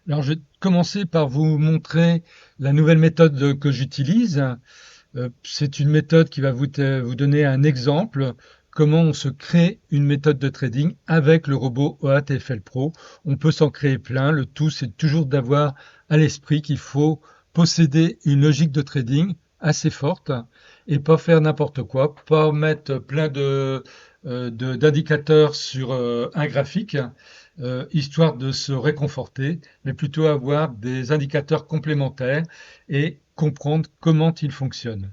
Alors, je vais commencer par vous montrer la nouvelle méthode que j'utilise. C'est une méthode qui va vous donner un exemple comment on se crée une méthode de trading avec le robot OATFL Pro. On peut s'en créer plein. Le tout, c'est toujours d'avoir à l'esprit qu'il faut posséder une logique de trading assez forte et pas faire n'importe quoi, pas mettre plein d'indicateurs sur un graphique, histoire de se réconforter, mais plutôt avoir des indicateurs complémentaires et comprendre comment ils fonctionnent.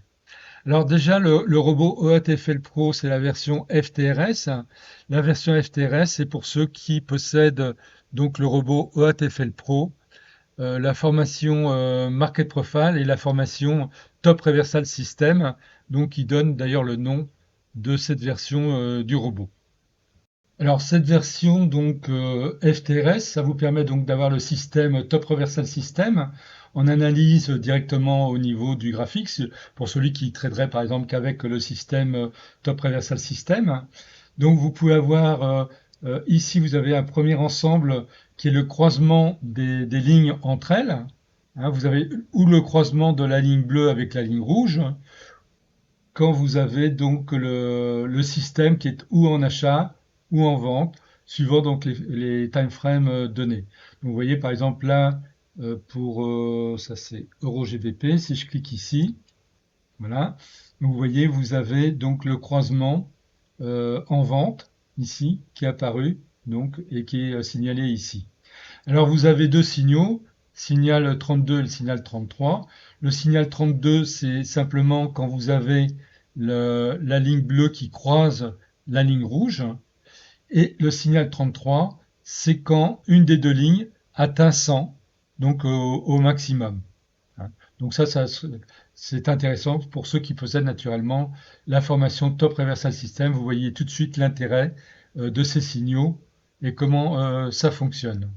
Alors déjà, le robot OATFL Pro, c'est la version FTRS. La version FTRS, c'est pour ceux qui possèdent donc le robot OATFL Pro, la formation Market Profile et la formation Top Reversal System, donc qui donne d'ailleurs le nom de cette version du robot. Alors cette version donc FTRS, ça vous permet donc d'avoir le système Top Reversal System en analyse directement au niveau du graphique pour celui qui traderait par exemple qu'avec le système Top Reversal System. Donc vous pouvez avoir ici vous avez un premier ensemble qui est le croisement des lignes entre elles. Hein, vous avez ou le croisement de la ligne bleue avec la ligne rouge, quand vous avez donc le système qui est ou en achat ou en vente, suivant donc les time frames donnés. Donc vous voyez par exemple là, pour ça c'est Euro GBP, si je clique ici, voilà, donc vous voyez vous avez donc le croisement en vente ici qui est apparu donc et qui est signalé ici. Alors vous avez deux signaux, signal 32 et le signal 33. Le signal 32, c'est simplement quand vous avez la ligne bleue qui croise la ligne rouge. Et le signal 33, c'est quand une des deux lignes atteint 100, donc au maximum. Hein. Donc ça c'est intéressant pour ceux qui possèdent naturellement l'information Top Reversal System. Vous voyez tout de suite l'intérêt de ces signaux et comment ça fonctionne.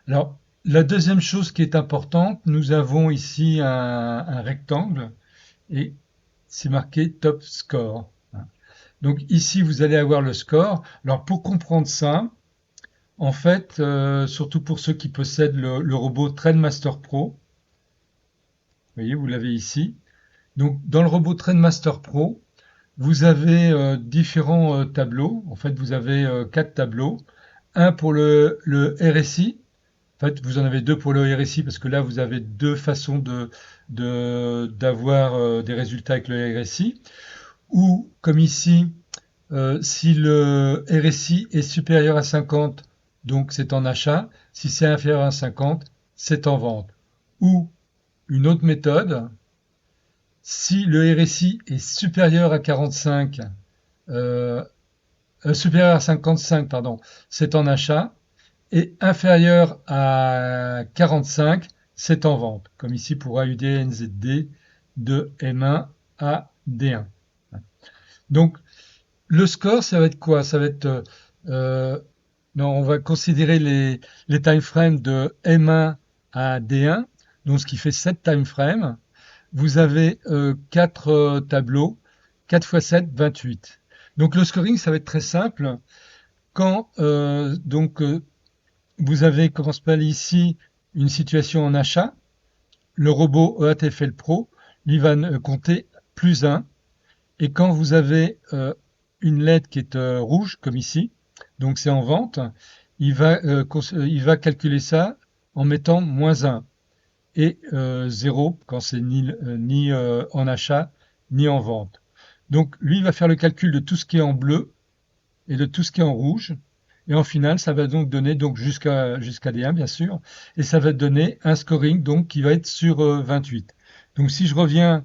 Alors, la deuxième chose qui est importante, nous avons ici un rectangle et c'est marqué top score. Donc ici, vous allez avoir le score. Alors pour comprendre ça, en fait, surtout pour ceux qui possèdent le robot TradeMaster Pro, vous voyez, vous l'avez ici. Donc dans le robot TradeMaster Pro, vous avez différents tableaux. En fait, vous avez quatre tableaux. Un pour le RSI. En fait, vous en avez deux pour le RSI parce que là, vous avez deux façons d'avoir des résultats avec le RSI. Ou, comme ici, si le RSI est supérieur à 50, donc c'est en achat. Si c'est inférieur à 50, c'est en vente. Ou une autre méthode, si le RSI est supérieur à 45, euh, supérieur à 55, pardon, c'est en achat. Et inférieur à 45, c'est en vente, comme ici pour AUD NZD de M1 à D1. Donc le score, ça va être quoi? Ça va être euh, non, on va considérer les time frames de M1 à D1, donc ce qui fait 7 time frames. Vous avez 4 tableaux, 4 x 7, 28. Donc le scoring, ça va être très simple. Quand vous avez, comment s'appelle ici, une situation en achat. Le robot EATFL Pro, lui, va compter plus 1. Et quand vous avez une lettre qui est rouge, comme ici, donc c'est en vente, il va calculer ça en mettant moins 1 et 0 quand c'est ni en achat ni en vente. Donc lui, il va faire le calcul de tout ce qui est en bleu et de tout ce qui est en rouge. Et en finale, ça va donc donner donc jusqu'à D1 bien sûr, et ça va donner un scoring donc qui va être sur 28. Donc si je reviens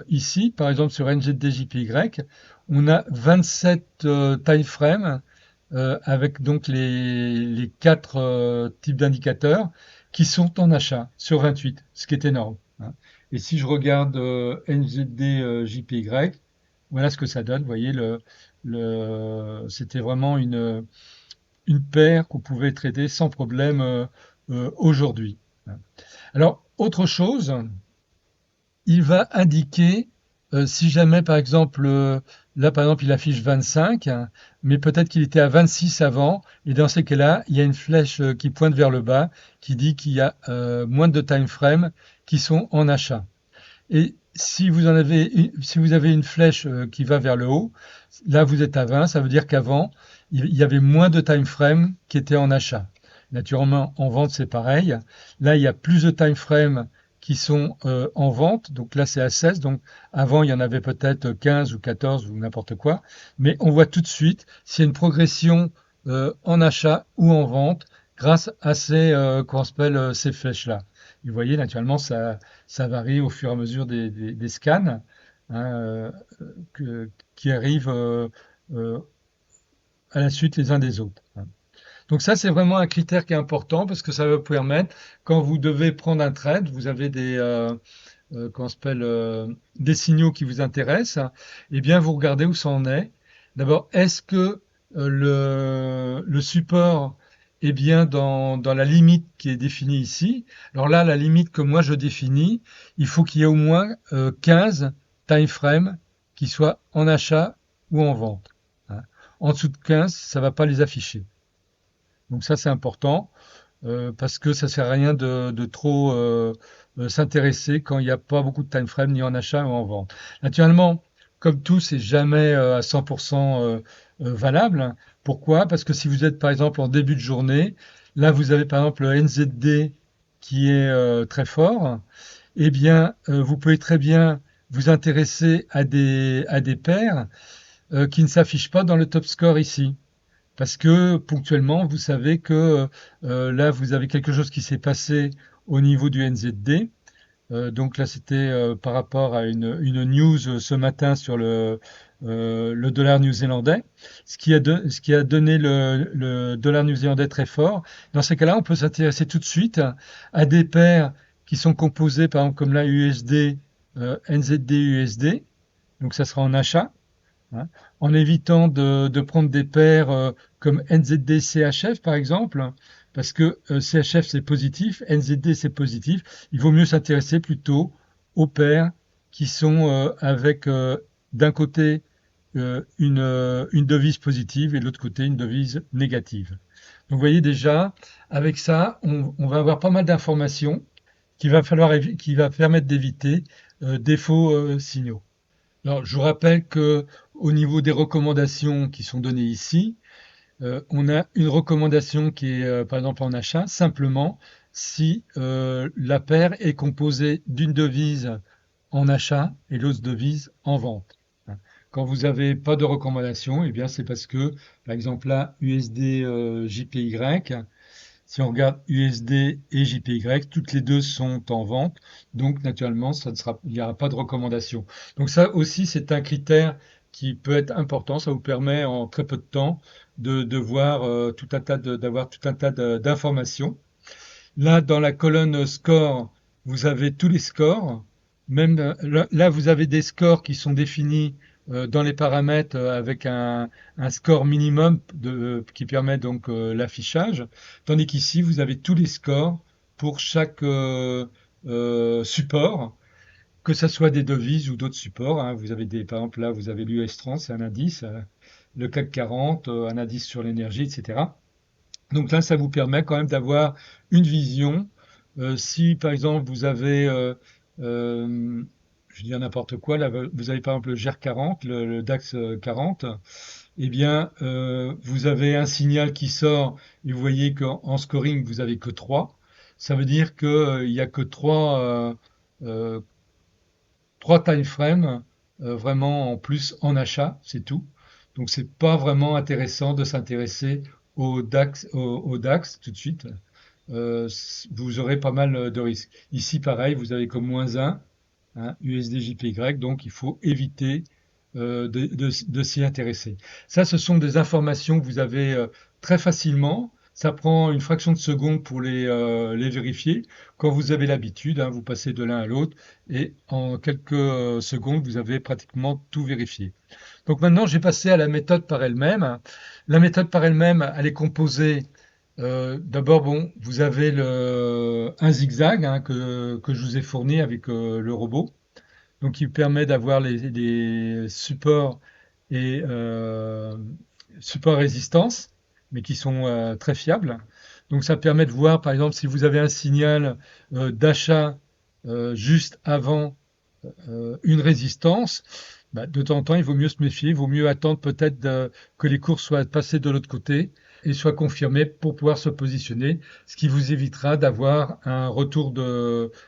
ici, par exemple sur NZDJPY, on a 27 time frames avec donc les quatre types d'indicateurs qui sont en achat sur 28, ce qui est énorme. Hein. Et si je regarde NZDJPY, voilà ce que ça donne. Vous voyez, c'était vraiment une paire qu'on pouvait trader sans problème aujourd'hui. Alors, autre chose, il va indiquer si jamais, par exemple, là, par exemple, il affiche 25, hein, mais peut-être qu'il était à 26 avant, et dans ces cas-là, il y a une flèche qui pointe vers le bas, qui dit qu'il y a moins de time frames qui sont en achat. Et si vous avez une flèche qui va vers le haut, là vous êtes à 20, ça veut dire qu'avant, il y avait moins de time frame qui étaient en achat. Naturellement, en vente, c'est pareil. Là, il y a plus de time frame qui sont en vente. Donc là, c'est à 16. Donc avant, il y en avait peut-être 15 ou 14 ou n'importe quoi. Mais on voit tout de suite s'il y a une progression en achat ou en vente grâce à qu'on appelle ces flèches-là. Vous voyez, naturellement, ça varie au fur et à mesure des scans, hein, qui arrivent euh, à la suite les uns des autres, hein. Donc ça, c'est vraiment un critère qui est important parce que ça va vous permettre, quand vous devez prendre un trade, vous avez comment on s'appelle, des signaux qui vous intéressent, eh bien, vous regardez où ça en est. D'abord, est-ce que le support est bien dans la limite qui est définie ici? Alors là, la limite que moi je définis, il faut qu'il y ait au moins 15 time frames qui soient en achat ou en vente, hein. En dessous de 15, ça ne va pas les afficher. Donc ça, c'est important parce que ça sert à rien de trop s'intéresser quand il n'y a pas beaucoup de time frame ni en achat ou en vente. Naturellement, comme tout, c'est jamais à 100% valable, hein. Pourquoi? Parce que si vous êtes par exemple en début de journée, là vous avez par exemple le NZD qui est très fort, eh bien vous pouvez très bien vous intéresser à des paires qui ne s'affichent pas dans le top score ici. Parce que ponctuellement, vous savez que là, vous avez quelque chose qui s'est passé au niveau du NZD. Donc là, c'était par rapport à une news ce matin sur le dollar néo-zélandais, ce qui a donné le dollar néo-zélandais très fort. Dans ces cas-là, on peut s'intéresser tout de suite à des paires qui sont composées, par exemple, comme là, USD, NZD, USD. Donc ça sera en achat, hein, en évitant de prendre des paires comme NZD CHF par exemple, parce que CHF c'est positif, NZD c'est positif. Il vaut mieux s'intéresser plutôt aux paires qui sont avec d'un côté une devise positive et de l'autre côté une devise négative. Donc vous voyez déjà, avec ça, on va avoir pas mal d'informations qui va permettre d'éviter des faux signaux. Alors, je vous rappelle que au niveau des recommandations qui sont données ici, on a une recommandation qui est, par exemple, en achat, simplement si la paire est composée d'une devise en achat et l'autre devise en vente, hein. Quand vous n'avez pas de recommandation, eh bien, c'est parce que, par exemple, là, USD JPY, si on regarde USD et JPY, toutes les deux sont en vente, donc naturellement, il n'y aura pas de recommandation. Donc ça aussi, c'est un critère qui peut être important. Ça vous permet en très peu de temps de voir d'avoir tout un tas d'informations. Là, dans la colonne score, vous avez tous les scores. Même là, vous avez des scores qui sont définis dans les paramètres avec un score minimum qui permet donc l'affichage. Tandis qu'ici, vous avez tous les scores pour chaque support, que ce soit des devises ou d'autres supports, hein. Vous avez par exemple, là, vous avez l'US 30, c'est un indice, le CAC 40, un indice sur l'énergie, etc. Donc là, ça vous permet quand même d'avoir une vision. Si par exemple vous avez, je dis n'importe quoi, là vous avez par exemple le GER 40, le DAX 40, eh bien vous avez un signal qui sort et vous voyez qu'en scoring vous avez que 3. Ça veut dire qu'il n'y a que 3 time frames vraiment en plus en achat, c'est tout. Donc c'est pas vraiment intéressant de s'intéresser au DAX tout de suite. Vous aurez pas mal de risques. Ici, pareil, vous avez comme moins 1, hein, USD-JPY, donc il faut éviter de s'y intéresser. Ça, ce sont des informations que vous avez très facilement. Ça prend une fraction de seconde pour les vérifier. Quand vous avez l'habitude, hein, vous passez de l'un à l'autre et en quelques secondes, vous avez pratiquement tout vérifié. Donc maintenant, j'ai passé à la méthode par elle-même. La méthode par elle-même, elle est composée. D'abord, bon, vous avez un zigzag, hein, que je vous ai fourni avec le robot. donc qui permet d'avoir les supports et supports résistance, mais qui sont très fiables. Donc ça permet de voir, par exemple, si vous avez un signal d'achat juste avant une résistance, bah, de temps en temps, il vaut mieux se méfier, il vaut mieux attendre peut-être que les cours soient passés de l'autre côté et soient confirmés pour pouvoir se positionner, ce qui vous évitera d'avoir un retour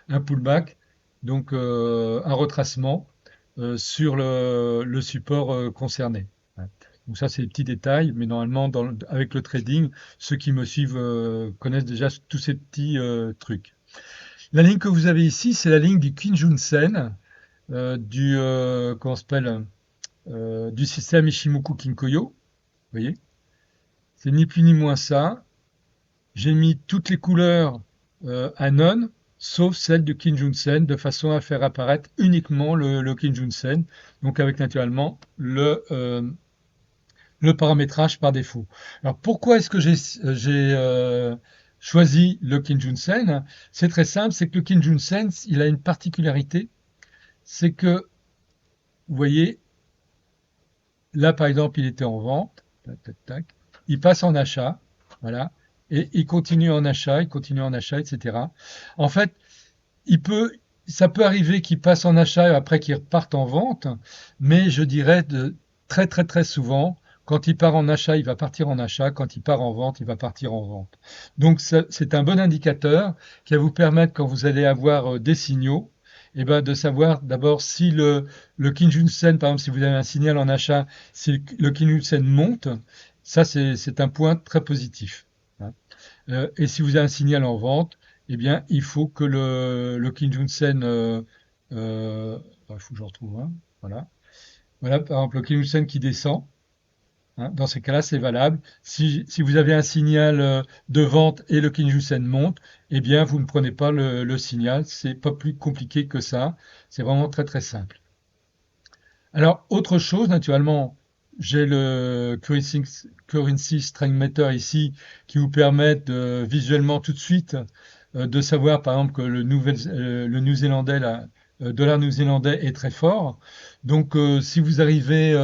un pullback, donc un retracement sur le support concerné. Donc ça, c'est des petits détails, mais normalement, avec le trading, ceux qui me suivent connaissent déjà tous ces petits trucs. La ligne que vous avez ici, c'est la ligne du Kijun Sen, comment s'appelle, du système Ishimoku Kinkoyo. Vous voyez, c'est ni plus ni moins ça. J'ai mis toutes les couleurs à non, sauf celle du Kijun Sen, de façon à faire apparaître uniquement le Kijun Sen, donc avec naturellement le paramétrage par défaut. Alors pourquoi est-ce que j'ai choisi le Kijun Sen? C'est très simple, c'est que le Kijun Sen, il a une particularité, c'est que, vous voyez, là par exemple, il était en vente, tac, tac, tac, il passe en achat, voilà, et il continue en achat, il continue en achat, etc. En fait, il peut, ça peut arriver qu'il passe en achat et après qu'il reparte en vente, mais je dirais très très très souvent, quand il part en achat, il va partir en achat, quand il part en vente, il va partir en vente. Donc c'est un bon indicateur qui va vous permettre, quand vous allez avoir des signaux, eh ben, de savoir d'abord si le Kijun Sen, par exemple, si vous avez un signal en achat, si le Kijun Sen monte, ça c'est un point très positif. Hein. Et si vous avez un signal en vente, eh bien, il faut que le Kijun Sen, il faut que je retrouve un, voilà. Voilà, par exemple, le Kijun Sen qui descend, hein, dans ces cas-là, c'est valable. Si vous avez un signal de vente et le Kijun Sen monte, eh bien, vous ne prenez pas le signal. C'est pas plus compliqué que ça. C'est vraiment très, très simple. Alors, autre chose, naturellement, j'ai le Currency Strength Meter ici qui vous permet visuellement tout de suite de savoir, par exemple, que le New-Zélandais, dollar new-zélandais est très fort. Donc, si vous arrivez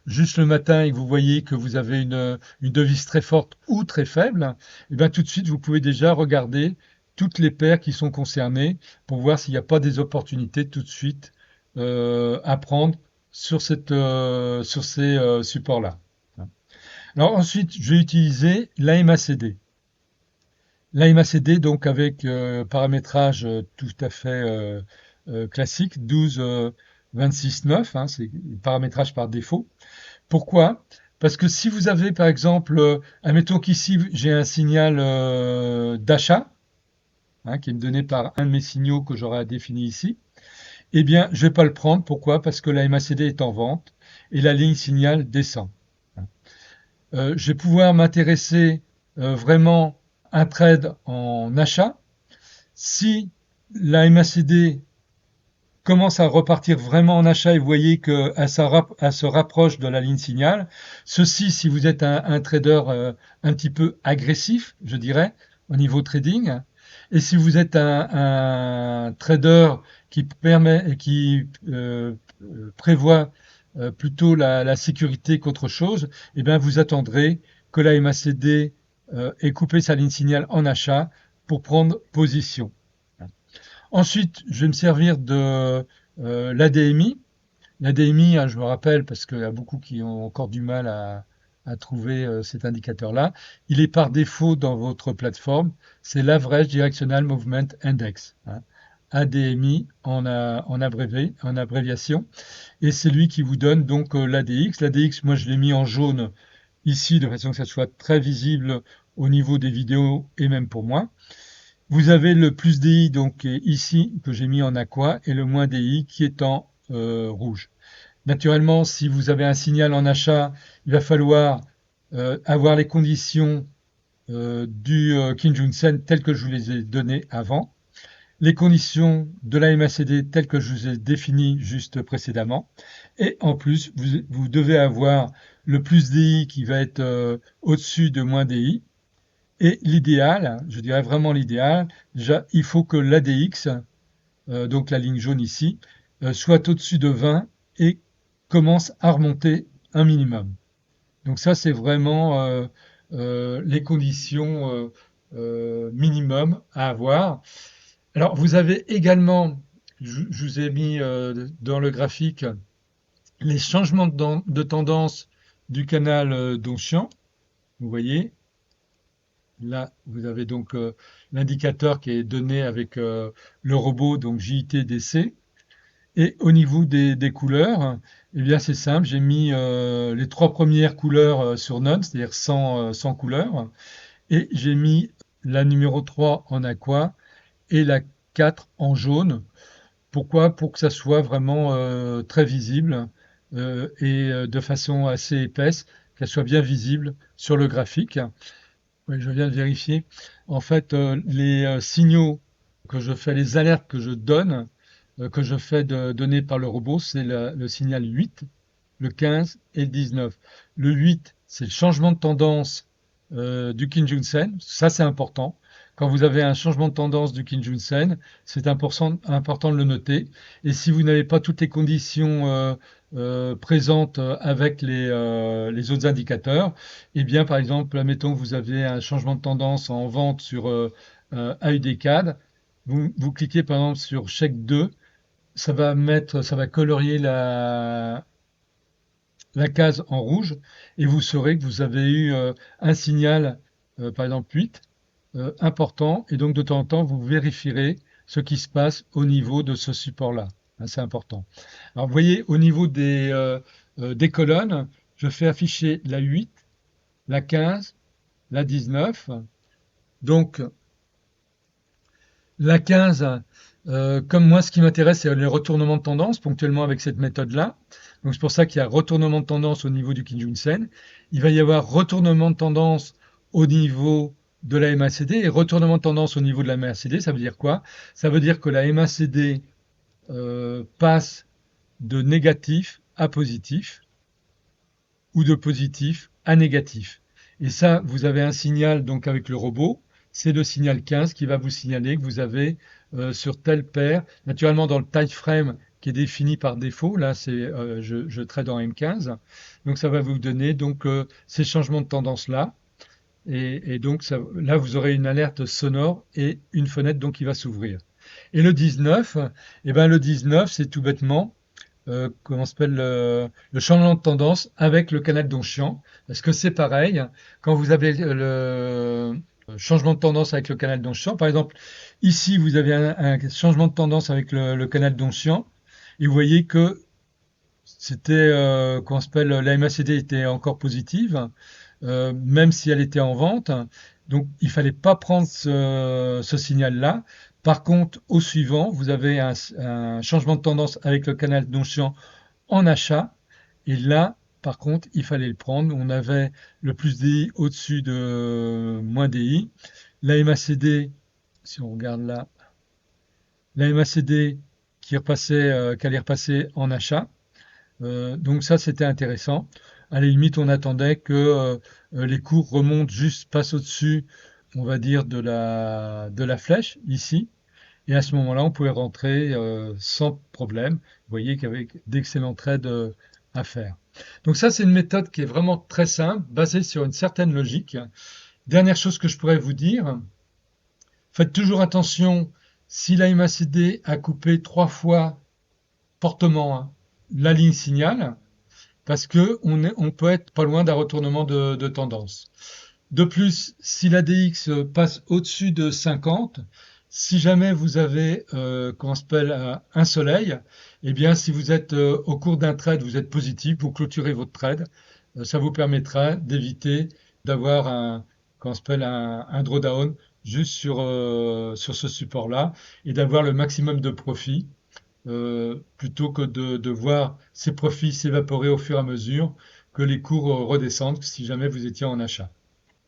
juste le matin et que vous voyez que vous avez une devise très forte ou très faible, eh bien, tout de suite, vous pouvez déjà regarder toutes les paires qui sont concernées pour voir s'il n'y a pas des opportunités tout de suite à prendre sur ces supports-là. Alors ensuite, je vais utiliser l'AMACD. L'AMACD, donc avec paramétrage tout à fait classique, 12, 26, 9, hein, c'est le paramétrage par défaut. Pourquoi? Parce que si vous avez par exemple, admettons qu'ici j'ai un signal d'achat, hein, qui est donné par un de mes signaux que j'aurai défini ici, eh bien, je ne vais pas le prendre. Pourquoi? Parce que la MACD est en vente et la ligne signal descend. Je vais pouvoir m'intéresser vraiment à un trade en achat. Si la MACD commence à repartir vraiment en achat et vous voyez qu'elle se rapproche de la ligne signal, ceci si vous êtes un trader un petit peu agressif, je dirais, au niveau trading, et si vous êtes un trader qui prévoit plutôt la sécurité qu'autre chose, eh bien vous attendrez que la MACD ait coupé sa ligne signal en achat pour prendre position. Ensuite, je vais me servir de l'ADMI. L'ADMI, hein, je me rappelle, parce qu'il y a beaucoup qui ont encore du mal à trouver cet indicateur-là. Il est par défaut dans votre plateforme. C'est l'Average Directional Movement Index. Hein. ADMI en abréviation. Et c'est lui qui vous donne donc l'ADX. L'ADX, moi, je l'ai mis en jaune ici, de façon que ça soit très visible au niveau des vidéos et même pour moi. Vous avez le plus DI donc ici que j'ai mis en aqua et le moins DI qui est en rouge. Naturellement, si vous avez un signal en achat, il va falloir avoir les conditions du Kijun Sen telles que je vous les ai données avant, les conditions de la MACD telles que je vous ai définies juste précédemment, et en plus, vous devez avoir le plus DI qui va être au-dessus de moins DI. Et l'idéal, je dirais vraiment l'idéal, déjà, il faut que l'ADX, donc la ligne jaune ici, soit au-dessus de 20 et commence à remonter un minimum. Donc ça, c'est vraiment les conditions minimum à avoir. Alors, vous avez également, je vous ai mis dans le graphique les changements de tendance du canal Dongshan. Vous voyez, là, vous avez donc l'indicateur qui est donné avec le robot, donc JIT-DC. Et au niveau des couleurs, eh bien c'est simple, j'ai mis les trois premières couleurs sur None, c'est-à-dire sans couleur, et j'ai mis la numéro 3 en aqua et la 4 en jaune. Pourquoi? Pour que ça soit vraiment très visible et de façon assez épaisse, qu'elle soit bien visible sur le graphique. Oui, je viens de vérifier. En fait, les signaux que je fais, les alertes que je donne, que je fais donner par le robot, c'est le signal 8, le 15 et le 19. Le 8, c'est le changement de tendance du Kijun-sen. Ça, c'est important. Quand vous avez un changement de tendance du Kijun-sen, c'est important de le noter. Et si vous n'avez pas toutes les conditions présentes avec les autres indicateurs, eh bien, par exemple, admettons que vous avez un changement de tendance en vente sur AUD-CAD, vous cliquez par exemple sur chèque 2, ça va colorier la case en rouge et vous saurez que vous avez eu un signal, par exemple 8, important et donc de temps en temps vous vérifierez ce qui se passe au niveau de ce support-là. Hein, c'est important. Alors vous voyez au niveau des colonnes, je fais afficher la 8, la 15, la 19. Donc la 15, comme moi, ce qui m'intéresse, c'est les retournements de tendance, ponctuellement avec cette méthode-là. Donc c'est pour ça qu'il y a retournement de tendance au niveau du Kijun-sen. Il va y avoir retournement de tendance au niveau de la MACD et retournement de tendance au niveau de la MACD. Ça veut dire quoi? Ça veut dire que la MACD passe de négatif à positif ou de positif à négatif. Et ça, vous avez un signal donc avec le robot. C'est le signal 15 qui va vous signaler que vous avez sur telle paire, naturellement dans le time frame qui est défini par défaut, là c'est je trade en M15, donc ça va vous donner donc ces changements de tendance là, et donc ça, là vous aurez une alerte sonore et une fenêtre donc qui va s'ouvrir. Et le 19, eh ben le 19 c'est tout bêtement comment s'appelle le changement de tendance avec le canal Dongshan, parce que c'est pareil, quand vous avez le changement de tendance avec le canal Dongshan, par exemple, ici vous avez un changement de tendance avec le canal Dongshan, et vous voyez que c'était, comment s'appelle, la MACD était encore positive, même si elle était en vente, donc il fallait pas prendre ce signal-là. Par contre, au suivant, vous avez un changement de tendance avec le canal Dongshan en achat. Et là, par contre, il fallait le prendre. On avait le plus DI au-dessus de moins DI. La MACD, si on regarde là, la MACD qui allait repasser en achat. Donc ça, c'était intéressant. À la limite, on attendait que les cours remontent juste, passent au-dessus, on va dire, de la flèche, ici. Et à ce moment-là, on pouvait rentrer sans problème. Vous voyez qu'avec d'excellents trades à faire. Donc ça, c'est une méthode qui est vraiment très simple, basée sur une certaine logique. Dernière chose que je pourrais vous dire, faites toujours attention, si la MACD a coupé 3 fois fortement hein, la ligne signal, parce que on peut être pas loin d'un retournement de tendance. De plus, si la DX passe au-dessus de 50, si jamais vous avez comment s'appelle un soleil, eh bien si vous êtes au cours d'un trade, vous êtes positif, vous clôturez votre trade, ça vous permettra d'éviter d'avoir comment s'appelle un drawdown juste sur ce support-là et d'avoir le maximum de profit plutôt que de voir ces profits s'évaporer au fur et à mesure que les cours redescendent si jamais vous étiez en achat.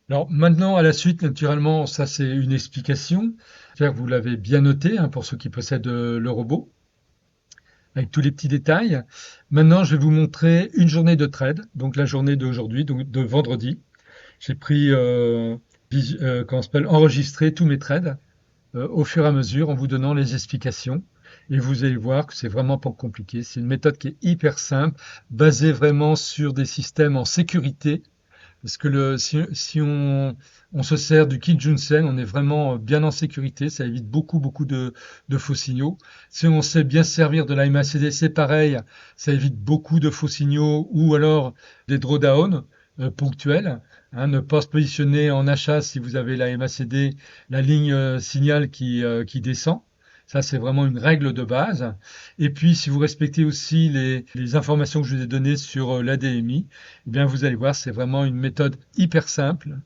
Alors maintenant, à la suite, naturellement, ça c'est une explication. J'espère que vous l'avez bien noté hein, pour ceux qui possèdent le robot, avec tous les petits détails. Maintenant, je vais vous montrer une journée de trade, donc la journée d'aujourd'hui, donc de vendredi. J'ai pris, comment s'appelle, enregistré tous mes trades au fur et à mesure en vous donnant les explications. et vous allez voir que c'est vraiment pas compliqué. C'est une méthode qui est hyper simple, basée vraiment sur des systèmes en sécurité. Parce que si on se sert du Kijunsen, on est vraiment bien en sécurité. Ça évite beaucoup de faux signaux. Si on sait bien se servir de la MACD, c'est pareil. Ça évite beaucoup de faux signaux ou alors des drawdowns ponctuels. Hein, ne pas se positionner en achat si vous avez la MACD, la ligne signal qui descend. Ça, c'est vraiment une règle de base. Et puis, si vous respectez aussi les informations que je vous ai données sur l'ADMI, eh bien, vous allez voir, c'est vraiment une méthode hyper simple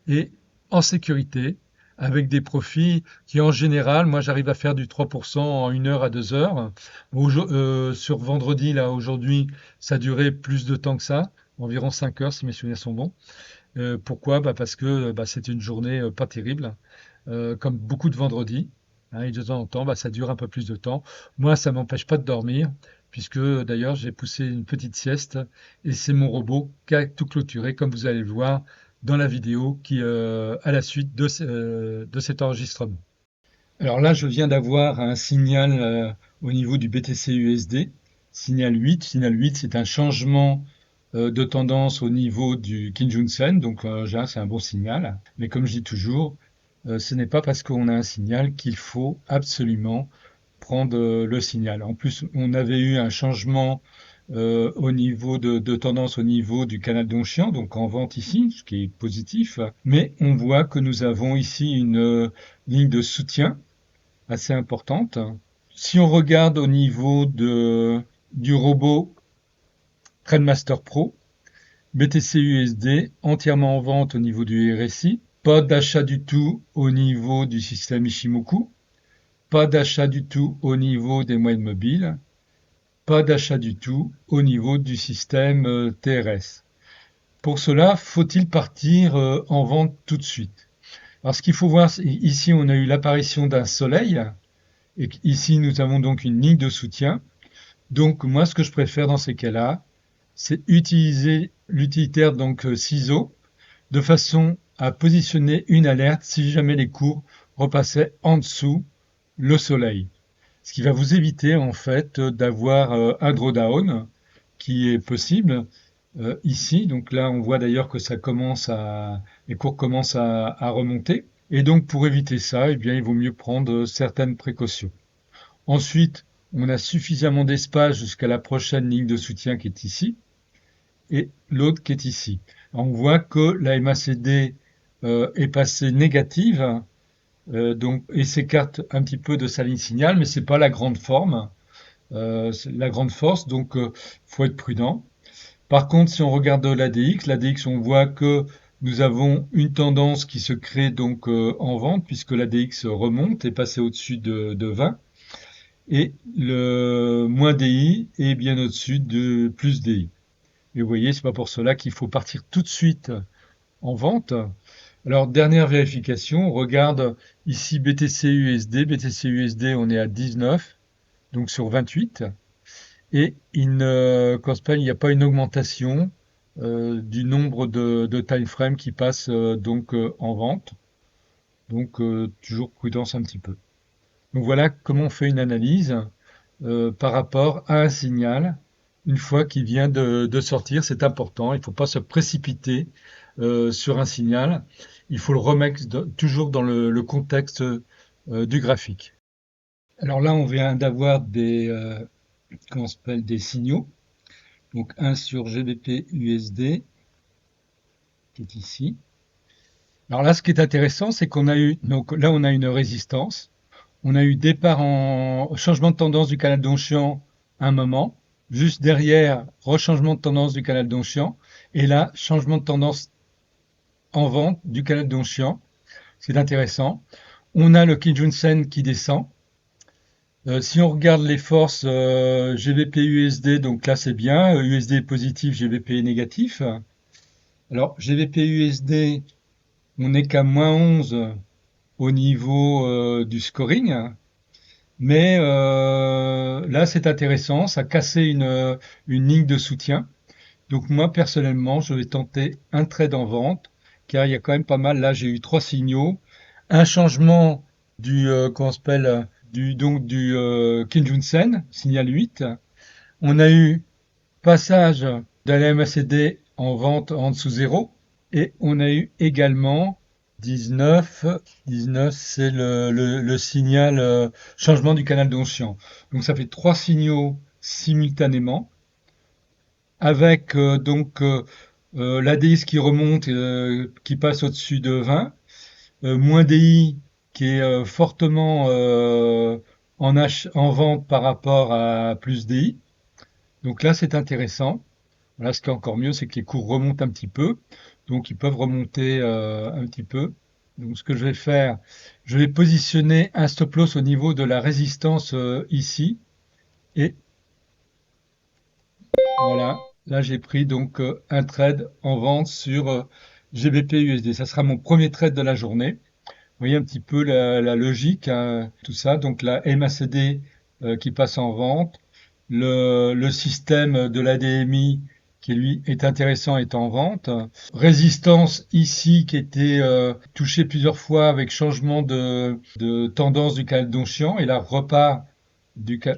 et en sécurité, avec des profits qui, en général, moi, j'arrive à faire du 3% en 1 heure à 2 heures. Sur vendredi, là, aujourd'hui, ça a duré plus de temps que ça, environ 5 heures, si mes souvenirs sont bons. Pourquoi? Parce que c'était une journée pas terrible, comme beaucoup de vendredis. Hein, et de temps en temps, ça dure un peu plus de temps. Moi, ça m'empêche pas de dormir, puisque d'ailleurs, j'ai poussé une petite sieste et c'est mon robot qui a tout clôturé, comme vous allez le voir dans la vidéo à la suite de cet enregistrement. Alors là, je viens d'avoir un signal au niveau du BTC USD, signal 8. Signal 8, c'est un changement de tendance au niveau du Kijun-sen, donc c'est un bon signal. Mais comme je dis toujours, ce n'est pas parce qu'on a un signal qu'il faut absolument prendre le signal. En plus, on avait eu un changement au niveau de tendance au niveau du canal d'Oncian, donc en vente ici, ce qui est positif. Mais on voit que nous avons ici une ligne de soutien assez importante. Si on regarde au niveau du robot Trendmaster Pro, BTC USD entièrement en vente au niveau du RSI, pas d'achat du tout au niveau du système Ishimoku, pas d'achat du tout au niveau des moyennes mobiles, pas d'achat du tout au niveau du système TRS. Pour cela, faut-il partir en vente tout de suite? Alors ce qu'il faut voir, ici on a eu l'apparition d'un soleil, et ici nous avons donc une ligne de soutien. Donc moi ce que je préfère dans ces cas-là, c'est utiliser l'utilitaire donc ciseaux de façon à positionner une alerte si jamais les cours repassaient en dessous le soleil. Ce qui va vous éviter en fait d'avoir un drawdown qui est possible ici. Donc là on voit d'ailleurs que les cours commencent à remonter. Et donc pour éviter ça, eh bien, il vaut mieux prendre certaines précautions. Ensuite, on a suffisamment d'espace jusqu'à la prochaine ligne de soutien qui est ici et l'autre qui est ici. On voit que la MACD est passée négative et s'écarte un petit peu de sa ligne signal, mais c'est pas la grande forme, la grande force, donc faut être prudent. Par contre, si on regarde l'ADX, on voit que nous avons une tendance qui se crée donc en vente, puisque l'ADX remonte, est passé au-dessus de 20, et le moins DI est bien au-dessus de plus DI. Et vous voyez, c'est pas pour cela qu'il faut partir tout de suite en vente. Alors, dernière vérification, on regarde ici BTC USD. BTC USD, on est à 19, donc sur 28. Et il n'y a pas une augmentation du nombre de time frames qui passent en vente. Donc, toujours prudence un petit peu. Donc voilà comment on fait une analyse par rapport à un signal une fois qu'il vient de sortir. C'est important, il ne faut pas se précipiter sur un signal. Il faut le remettre toujours dans le contexte du graphique. Alors là, on vient d'avoir des signaux. Donc un sur GBP USD qui est ici. Alors là, ce qui est intéressant, c'est qu'on a eu, donc là, on a une résistance. On a eu départ en changement de tendance du canal d'Oncian un moment. Juste derrière, rechangement de tendance du canal d'Oncian. Et là, changement de tendance en vente du canal d'Oncian. C'est intéressant. On a le Kijun-sen qui descend. Si on regarde les forces GBP-USD, donc là c'est bien. USD est positif, GBP est négatif. Alors GBP-USD, on n'est qu'à moins 11 au niveau du scoring. Mais là, c'est intéressant, ça a cassé une ligne de soutien. Donc moi, personnellement, je vais tenter un trade en vente, car il y a quand même pas mal. Là, j'ai eu 3 signaux. Un changement du Kijun-sen, signal 8. On a eu passage de la MACD en vente en dessous zéro. Et on a eu également 19. 19, c'est le signal changement du canal d'Oncian. Donc ça fait trois signaux simultanément, avec l'ADX qui remonte, qui passe au-dessus de 20, moins DI qui est fortement en vente par rapport à plus DI. Donc là, c'est intéressant. Là, ce qui est encore mieux, c'est que les cours remontent un petit peu. Donc, ils peuvent remonter un petit peu. Donc, ce que je vais faire, je vais positionner un stop loss au niveau de la résistance ici. Et voilà, là, j'ai pris donc un trade en vente sur GBP USD. Ça sera mon premier trade de la journée. Vous voyez un petit peu la logique, hein, tout ça. Donc, la MACD qui passe en vente. Le système de l'ADMI qui lui est intéressant est en vente. Résistance ici qui était touchée plusieurs fois avec changement de tendance du canal d'Oncian et là repart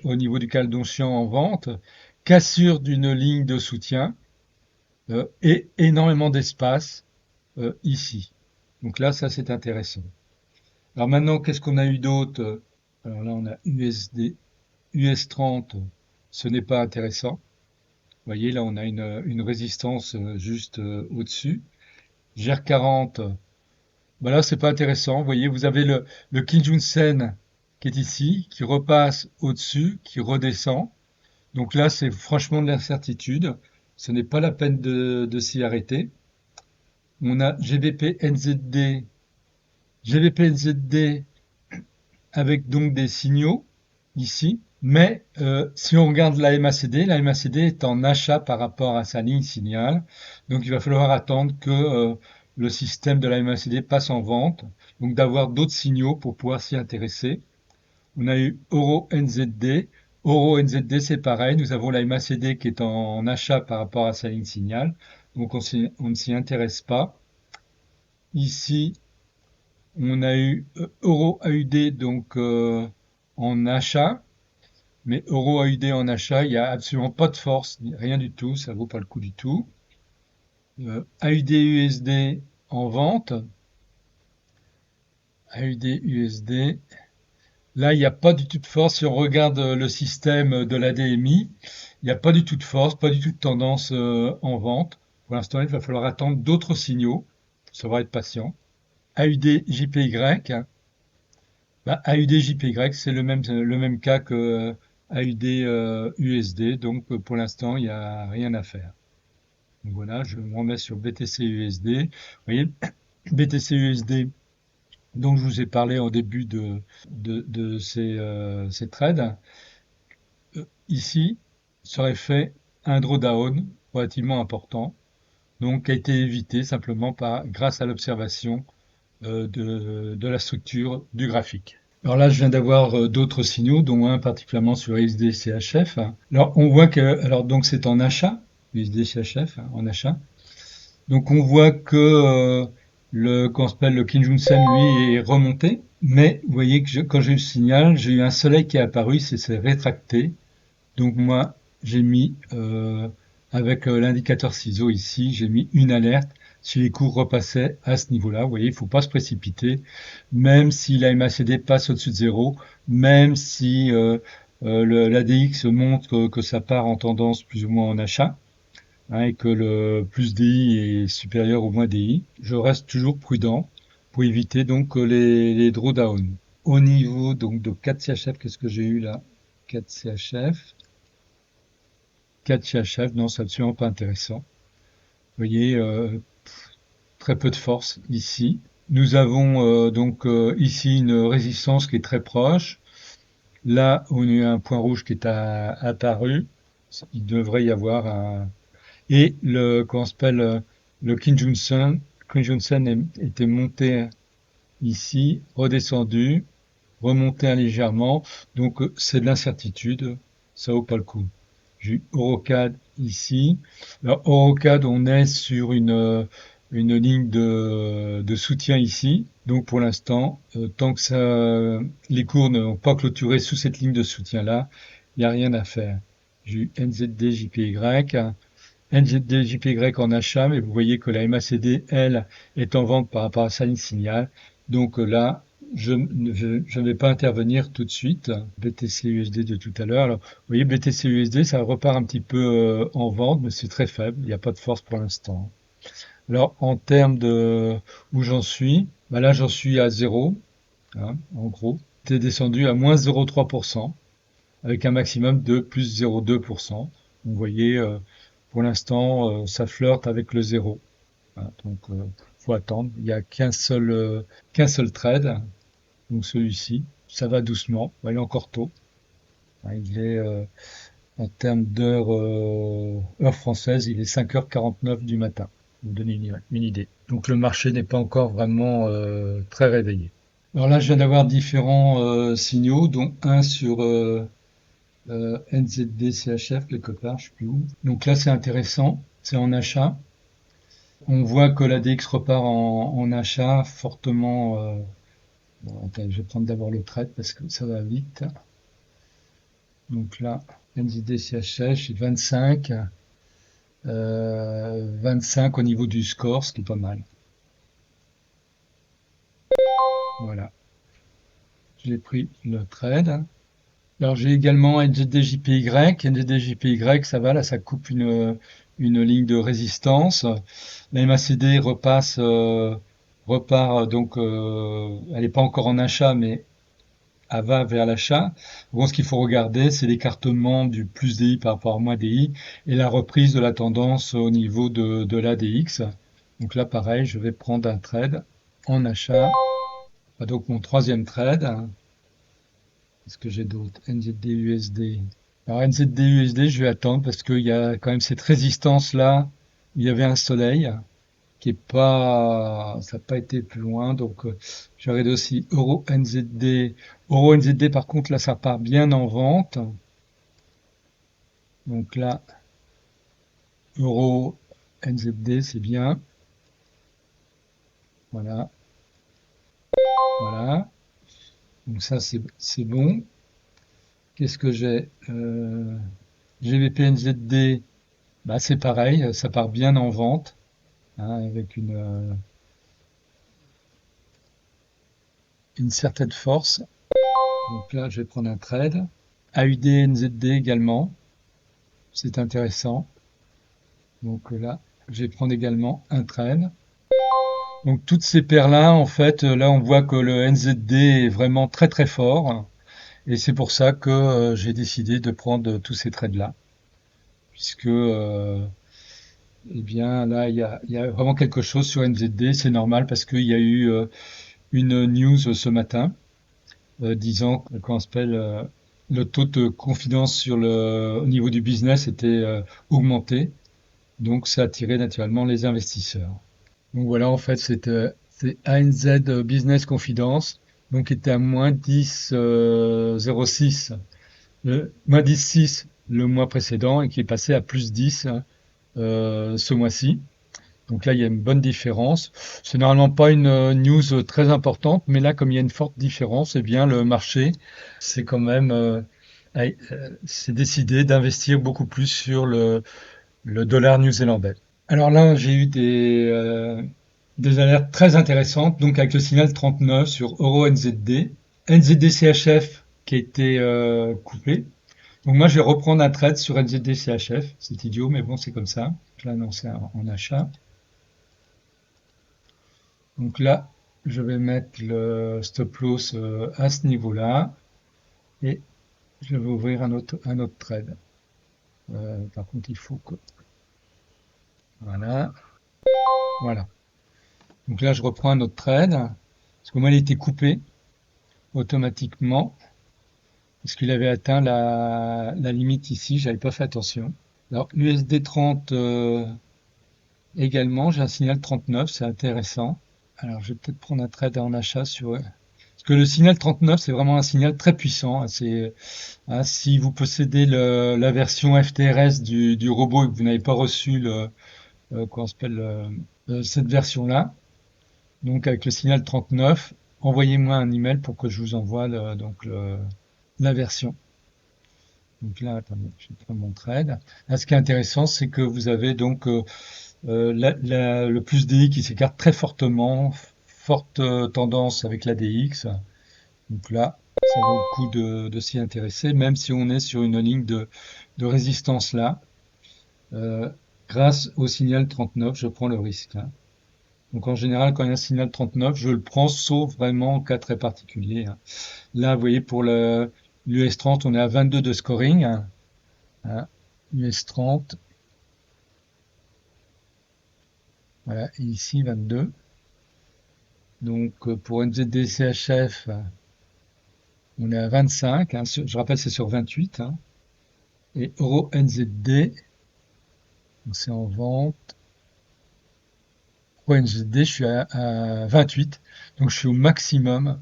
au niveau du canal d'Oncian en vente. Cassure d'une ligne de soutien et énormément d'espace ici. Donc là, ça c'est intéressant. Alors maintenant, qu'est-ce qu'on a eu d'autre? Alors là, on a USD, US30, ce n'est pas intéressant. Vous voyez, là, on a une résistance juste au-dessus. GR40, ben là, c'est pas intéressant. Vous voyez, vous avez le Kijun-sen qui est ici, qui repasse au-dessus, qui redescend. Donc là, c'est franchement de l'incertitude. Ce n'est pas la peine de s'y arrêter. On a GBP-NZD. GBP-NZD avec donc des signaux ici. Mais si on regarde la MACD est en achat par rapport à sa ligne signal. Donc il va falloir attendre que le système de la MACD passe en vente. Donc d'avoir d'autres signaux pour pouvoir s'y intéresser. On a eu Euro NZD. Euro NZD, c'est pareil. Nous avons la MACD qui est en achat par rapport à sa ligne signal. Donc on ne s'y intéresse pas. Ici, on a eu Euro AUD donc en achat. Mais euro AUD en achat, il n'y a absolument pas de force, rien du tout, ça vaut pas le coup du tout. AUD USD en vente. AUD USD. Là, il n'y a pas du tout de force. Si on regarde le système de l'ADMI, il n'y a pas du tout de force, pas du tout de tendance en vente. Pour l'instant, il va falloir attendre d'autres signaux. Ça va être patient. AUD JPY. Bah, AUD JPY, c'est le même cas que AUD USD. Donc, pour l'instant, il n'y a rien à faire. Donc, voilà, je me remets sur BTC USD. Vous voyez, BTC USD, dont je vous ai parlé en début de ces trades. Ici, serait fait un drawdown relativement important, donc qui a été évité simplement grâce à l'observation de la structure du graphique. Alors là, je viens d'avoir d'autres signaux, dont un particulièrement sur USD-CHF. Alors on voit que, alors donc c'est en achat, USD-CHF en achat. Donc on voit que qu'on s'appelle le Kijun-sen lui est remonté, mais vous voyez que quand j'ai eu le signal, j'ai eu un soleil qui est apparu, c'est rétracté. Donc moi, j'ai mis avec l'indicateur ciseau ici, j'ai mis une alerte si les cours repassaient à ce niveau-là. Vous voyez, il ne faut pas se précipiter, même si la MACD passe au-dessus de zéro, même si l'ADX montre que ça part en tendance plus ou moins en achat, hein, et que le plus DI est supérieur au moins DI. Je reste toujours prudent pour éviter donc les drawdowns. Au niveau donc de 4 CHF, qu'est-ce que j'ai eu là? 4 CHF. 4 CHF, non, c'est absolument pas intéressant. Vous voyez, très peu de force ici. Nous avons ici une résistance qui est très proche. Là, on a eu un point rouge qui est apparu. Il devrait y avoir un... Et comment s'appelle, le Kijun-sen était monté ici, redescendu, remonté légèrement. Donc, c'est de l'incertitude. Ça vaut pas le coup. J'ai Eurocad ici. Alors, Eurocad, on est sur une ligne de soutien ici. Donc pour l'instant, tant que les cours n'ont pas clôturé sous cette ligne de soutien-là, il n'y a rien à faire. J'ai eu NZD, JPY, NZD, JPY en achat, mais vous voyez que la MACD, elle, est en vente par rapport à sa ligne signal. Donc là, je ne vais pas intervenir tout de suite. BTC USD de tout à l'heure. Alors, vous voyez, BTC USD, ça repart un petit peu en vente, mais c'est très faible. Il n'y a pas de force pour l'instant. Alors, en termes de où j'en suis, bah là, j'en suis à zéro, hein, en gros. C'est descendu à moins 0,3%, avec un maximum de plus 0,2%. Vous voyez, pour l'instant, ça flirte avec le zéro. Voilà, donc, faut attendre. Il n'y a qu'un seul trade, donc celui-ci. Ça va doucement. Bah, il est encore tôt. Il est, en termes heure française, il est 5h49 du matin. Pour vous donner une idée. Donc le marché n'est pas encore vraiment très réveillé. Alors là, je viens d'avoir différents signaux, dont un sur NZD CHF quelque part, je sais plus où. Donc là, c'est intéressant, c'est en achat. On voit que la DX repart en achat fortement. Bon, attends, je vais prendre d'abord le trade parce que ça va vite. Donc là, NZD CHF, j'ai 25. 25 au niveau du score, ce qui est pas mal. Voilà, j'ai pris le trade. Alors j'ai également NZD-JPY. NZD-JPY, ça va, là ça coupe une ligne de résistance. La MACD repart, donc elle n'est pas encore en achat, mais elle va vers l'achat. Bon, ce qu'il faut regarder, c'est l'écartement du plus DI par rapport à moins DI et la reprise de la tendance au niveau de l'ADX. Donc là, pareil, je vais prendre un trade en achat. Donc mon troisième trade. Qu'est-ce que j'ai d'autre? NZD-USD. Alors NZD-USD, je vais attendre parce qu'il y a quand même cette résistance-là. Il y avait un soleil qui est pas, ça n'a pas été plus loin. Donc je regarde aussi Euro-NZD. Euro-NZD, par contre, là, ça part bien en vente. Donc là, Euro-NZD, c'est bien. Voilà, voilà. Donc ça, c'est bon. Qu'est-ce que j'ai? GBP-NZD, bah, c'est pareil, ça part bien en vente, hein, avec une certaine force. Donc là, je vais prendre un trade. AUD-NZD également, c'est intéressant. Donc là, je vais prendre également un trade. Donc toutes ces paires-là, en fait, là, on voit que le NZD est vraiment très très fort. Et c'est pour ça que j'ai décidé de prendre tous ces trades-là. Puisque eh bien là, il y a vraiment quelque chose sur NZD, c'est normal parce qu'il y a eu une news ce matin disant que comment s'appelle le taux de confidence au niveau du business était augmenté, donc ça a attiré naturellement les investisseurs. Donc voilà, en fait, c'est ANZ Business Confidence, donc qui était à moins 10,06, moins 10,6 le mois précédent et qui est passé à plus 10 ce mois-ci. Donc là, il y a une bonne différence. C'est normalement pas une news très importante, mais là, comme il y a une forte différence, eh bien, le marché, c'est quand même, c'est décidé d'investir beaucoup plus sur le dollar new-zélandais. Alors là, j'ai eu des alertes très intéressantes, donc avec le signal 39 sur Euro NZD, NZD CHF qui a été coupé. Donc moi, je vais reprendre un trade sur NZD CHF. C'est idiot, mais bon, c'est comme ça. Je l'ai annoncé en achat. Donc là, je vais mettre le stop loss à ce niveau-là et je vais ouvrir un autre trade. Par contre, il faut que... Voilà. Voilà. Donc là, je reprends un autre trade parce que moi, il a été coupé automatiquement parce qu'il avait atteint la limite ici. J'avais pas fait attention. Alors, USD 30 également, j'ai un signal 39, c'est intéressant. Alors, je vais peut-être prendre un trade en achat sur... Parce que le signal 39, c'est vraiment un signal très puissant. Si vous possédez la version FTRS du robot et que vous n'avez pas reçu comment s'appelle, cette version-là, Donc avec le signal 39, envoyez-moi un email pour que je vous envoie la version. Donc là, attendez, je vais prendre mon trade. Là, ce qui est intéressant, c'est que vous avez donc le plus DI qui s'écarte très fortement, forte tendance avec la DX. Donc là, ça vaut le coup de s'y intéresser, même si on est sur une ligne de résistance là. Euh, Grâce au signal 39, je prends le risque, hein. Donc en général, quand il y a un signal 39, je le prends, sauf vraiment en cas très particulier, hein. Là, vous voyez, pour l'US 30, on est à 22 de scoring, hein. US 30, voilà, et ici 22. Donc pour NZD-CHF, on est à 25, hein, je rappelle c'est sur 28, hein. Et Euro NZD, c'est en vente. Euro NZD, je suis à 28, donc je suis au maximum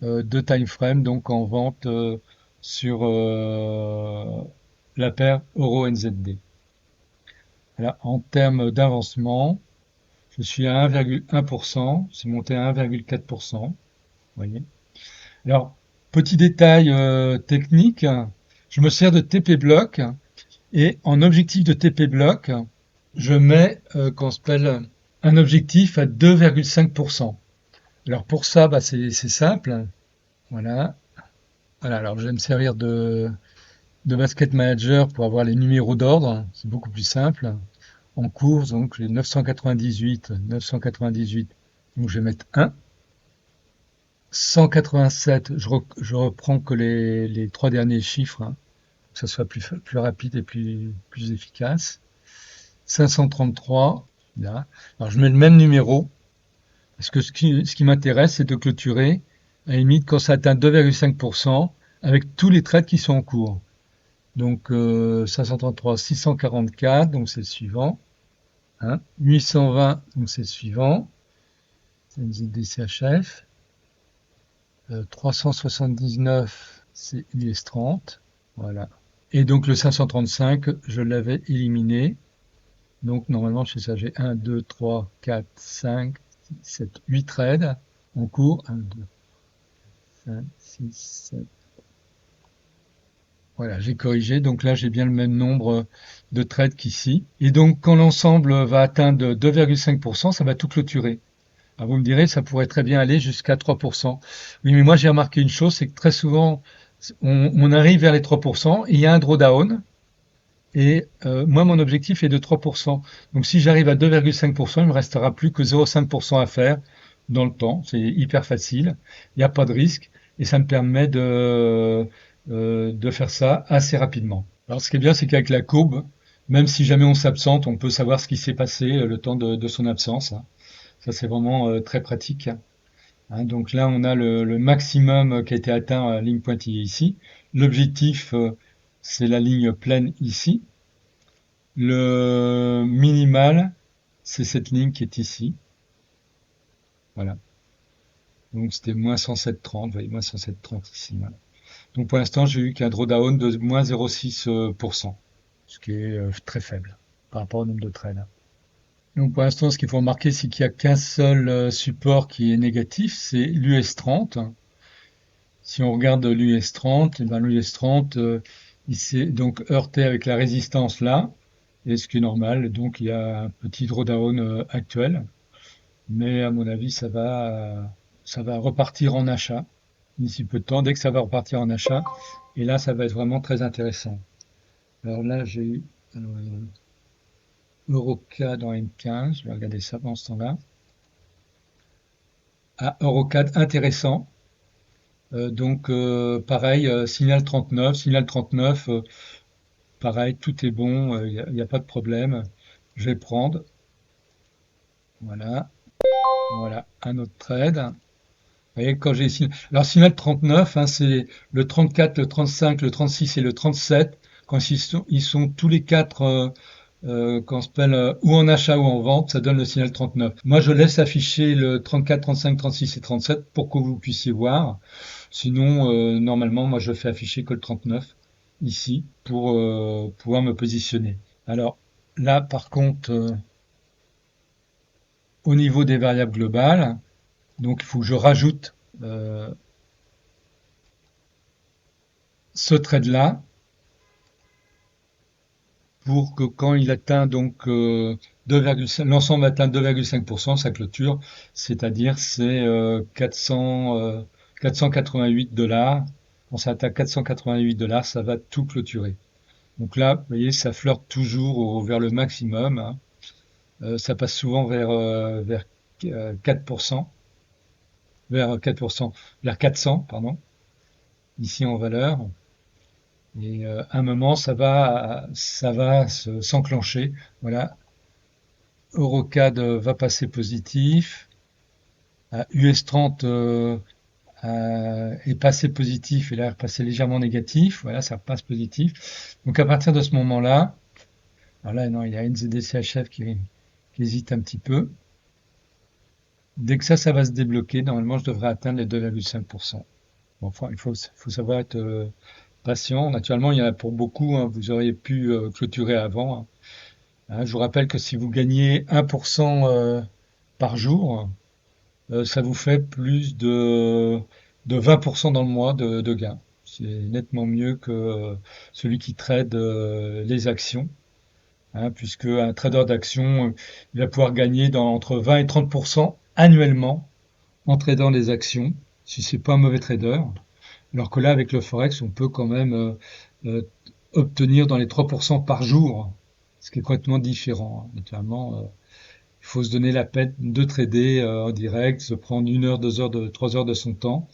de time frame, donc en vente sur la paire Euro NZD. Là, en termes d'avancement, je suis à 1,1%, c'est monté à 1,4%. Vous voyez. Alors, petit détail technique, je me sers de TP Block et en objectif de TP Block, je mets qu'on s'appelle un objectif à 2,5%. Alors pour ça, bah, c'est simple. Voilà. Voilà. Alors je vais me servir de Basket Manager pour avoir les numéros d'ordre. C'est beaucoup plus simple. En cours, donc j'ai 998, 998. Donc je vais mettre 1. 187, je reprends que les trois derniers chiffres, hein, que ça soit plus rapide et plus efficace. 533, là. Alors je mets le même numéro, parce que ce qui m'intéresse, c'est de clôturer, à la limite, quand ça atteint 2,5%, avec tous les trades qui sont en cours. Donc 533, 644, donc c'est le suivant. Hein, 820, donc c'est le suivant. C'est NZD-CHF. 379, c'est US 30. Voilà. Et donc le 535, je l'avais éliminé. Donc normalement, chez ça, j'ai 1, 2, 3, 4, 5, 6, 7, 8 trades en cours. 1, 2, 5, 6, 7. Voilà, j'ai corrigé. Donc là, j'ai bien le même nombre de trades qu'ici. Et donc, quand l'ensemble va atteindre 2,5%, ça va tout clôturer. Alors vous me direz, ça pourrait très bien aller jusqu'à 3%. Oui, mais moi j'ai remarqué une chose, c'est que très souvent, on arrive vers les 3%, et il y a un drawdown, et moi mon objectif est de 3%. Donc si j'arrive à 2,5%, il me restera plus que 0,5% à faire dans le temps. C'est hyper facile, il n'y a pas de risque, et ça me permet de faire ça assez rapidement. Alors ce qui est bien, c'est qu'avec la courbe, même si jamais on s'absente, on peut savoir ce qui s'est passé le temps de son absence, hein. Ça, c'est vraiment très pratique, hein. Donc là, on a le maximum qui a été atteint à ligne pointillée ici. L'objectif, c'est la ligne pleine ici. Le minimal, c'est cette ligne qui est ici. Voilà. Donc c'était moins 107,30, vous voyez, moins 107,30 ici. Voilà. Donc pour l'instant, j'ai eu qu'un drawdown de moins 0,6%, ce qui est très faible par rapport au nombre de trades. Donc pour l'instant, ce qu'il faut remarquer, c'est qu'il n'y a qu'un seul support qui est négatif, c'est l'US 30. Si on regarde l'US 30, et ben l'US 30, il s'est donc heurté avec la résistance là, et ce qui est normal. Donc il y a un petit drawdown actuel, mais à mon avis, ça va repartir en achat d'ici peu de temps, dès que ça va repartir en achat. Et là, ça va être vraiment très intéressant. Alors là, j'ai eu Eurocad en M15, je vais regarder ça pendant ce temps-là. Ah, Eurocad intéressant. Donc pareil, signal 39, pareil, tout est bon, il n'y a pas de problème. Je vais prendre, voilà, voilà, un autre trade. Vous voyez, quand j'ai alors signal 39, hein, c'est le 34, le 35, le 36 et le 37. Quand ils sont tous les quatre, quand on s'appelle ou en achat ou en vente, ça donne le signal 39. Moi, je laisse afficher le 34, 35, 36 et 37 pour que vous puissiez voir. Sinon, normalement, moi, je fais afficher que le 39 ici pour pouvoir me positionner. Alors là, par contre, au niveau des variables globales, Donc il faut que je rajoute ce trade-là pour que quand il atteint donc 2,5, l'ensemble atteint 2,5%, sa clôture, c'est-à-dire c'est 488 dollars. Quand ça atteint 488 dollars, ça va tout clôturer. Donc là, vous voyez, ça flirte toujours vers le maximum, hein. Ça passe souvent vers 4%, vers 4%, vers 400, pardon, ici en valeur. Et à un moment, ça va s'enclencher. Voilà, Eurocad va passer positif. US 30 est passé positif et là est repassé légèrement négatif. Voilà, ça repasse positif. Donc à partir de ce moment-là, alors là, non, il y a NZDCHF qui hésite un petit peu. Dès que ça va se débloquer, normalement, je devrais atteindre les 2,5%. Bon, enfin, il faut savoir être patient. Naturellement, il y en a pour beaucoup, hein. Vous auriez pu clôturer avant, hein. Je vous rappelle que si vous gagnez 1% par jour, ça vous fait plus de 20% dans le mois de gains. C'est nettement mieux que celui qui trade les actions, hein, puisque un trader d'actions, il va pouvoir gagner entre 20 et 30% annuellement en tradant les actions, si c'est pas un mauvais trader. Alors que là, avec le Forex, on peut quand même euh, obtenir dans les 3% par jour, ce qui est complètement différent, hein. Naturellement, il faut se donner la peine de trader en direct, se prendre 1 heure, 2 heures, 3 heures de son temps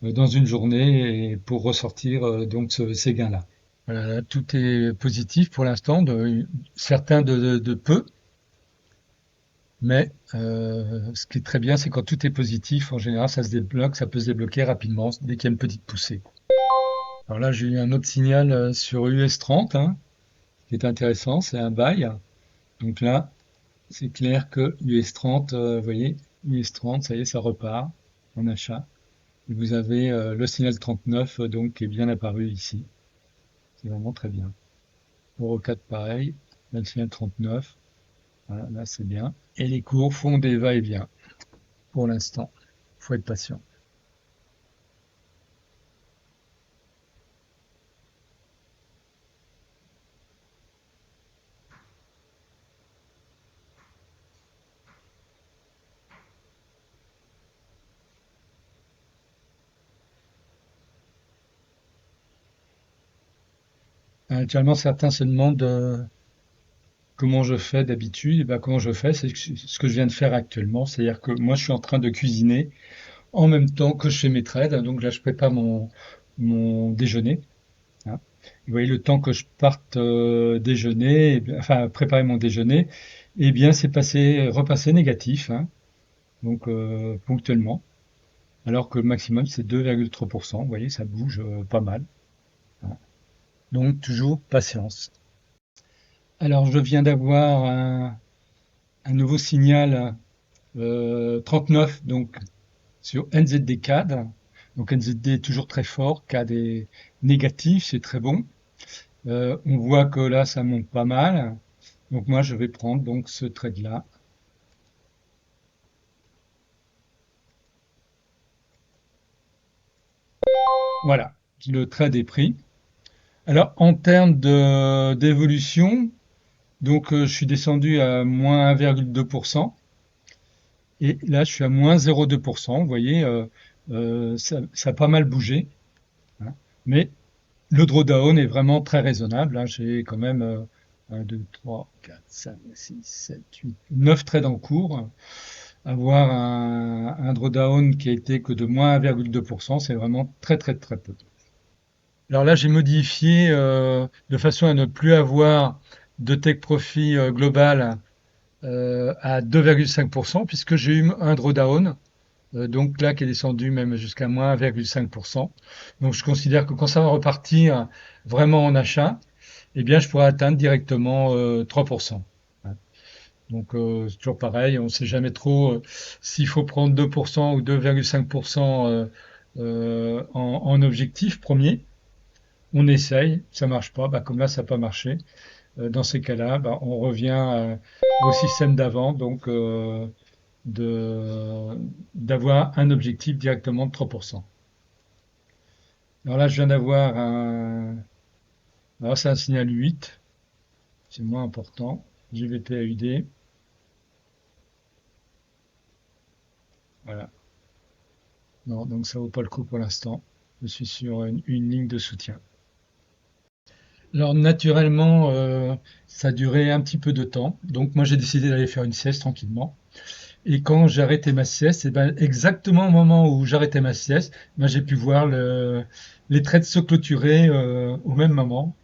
dans une journée et pour ressortir donc ces gains-là. Voilà, tout est positif pour l'instant, certains de peu, mais ce qui est très bien, c'est quand tout est positif, en général, ça se débloque, ça peut se débloquer rapidement dès qu'il y a une petite poussée. Alors là, j'ai eu un autre signal sur US 30, hein, qui est intéressant, c'est un buy. Donc là, c'est clair que US 30, vous voyez, US 30, ça y est, ça repart en achat. Et vous avez le signal 39 donc qui est bien apparu ici. C'est vraiment très bien. Euro 4 pareil, là, le signal 39, voilà, là c'est bien. Et les cours font des va-et-vient pour l'instant. Faut être patient. Actuellement, certains se demandent comment je fais d'habitude. Et ben, comment je fais, c'est ce que je viens de faire actuellement. C'est-à-dire que moi, je suis en train de cuisiner en même temps que je fais mes trades. Donc là, je prépare mon déjeuner, hein. Vous voyez, le temps que je parte déjeuner, enfin préparer mon déjeuner, eh bien c'est repassé négatif, hein, donc ponctuellement, alors que le maximum c'est 2,3%. Vous voyez, ça bouge pas mal, hein. Donc toujours patience. Alors je viens d'avoir un nouveau signal 39 donc sur NZD CAD. Donc NZD est toujours très fort, CAD est négatif, c'est très bon. On voit que là, ça monte pas mal. Donc moi, je vais prendre donc ce trade-là. Voilà, le trade est pris. Alors en termes d'évolution, donc je suis descendu à moins 1,2% et là je suis à moins 0,2%. Vous voyez, ça a pas mal bougé, hein. Mais le drawdown est vraiment très raisonnable, hein. J'ai quand même 1, 2, 3, 4, 5, 6, 7, 8, 9 trades en cours. Avoir un drawdown qui a été que de moins 1,2%, c'est vraiment très très très peu. Alors là, j'ai modifié de façon à ne plus avoir de take profit global à 2,5% puisque j'ai eu un drawdown, donc là qui est descendu même jusqu'à moins 1,5%. Donc je considère que quand ça va repartir vraiment en achat, eh bien je pourrais atteindre directement 3%. Donc c'est toujours pareil, on ne sait jamais trop s'il faut prendre 2% ou 2,5% en objectif premier. On essaye, ça marche pas, bah, comme là ça n'a pas marché. Dans ces cas-là, bah, on revient au système d'avant, donc d'avoir un objectif directement de 3%. Alors là, je viens d'avoir alors c'est un signal 8, c'est moins important. GBP/USD, voilà. Non, donc ça vaut pas le coup pour l'instant. Je suis sur une ligne de soutien. Alors naturellement, ça a duré un petit peu de temps. Donc moi j'ai décidé d'aller faire une sieste tranquillement. Et quand j'ai arrêté ma sieste, et ben exactement au moment où j'arrêtais ma sieste, ben j'ai pu voir les trades se clôturer au même moment.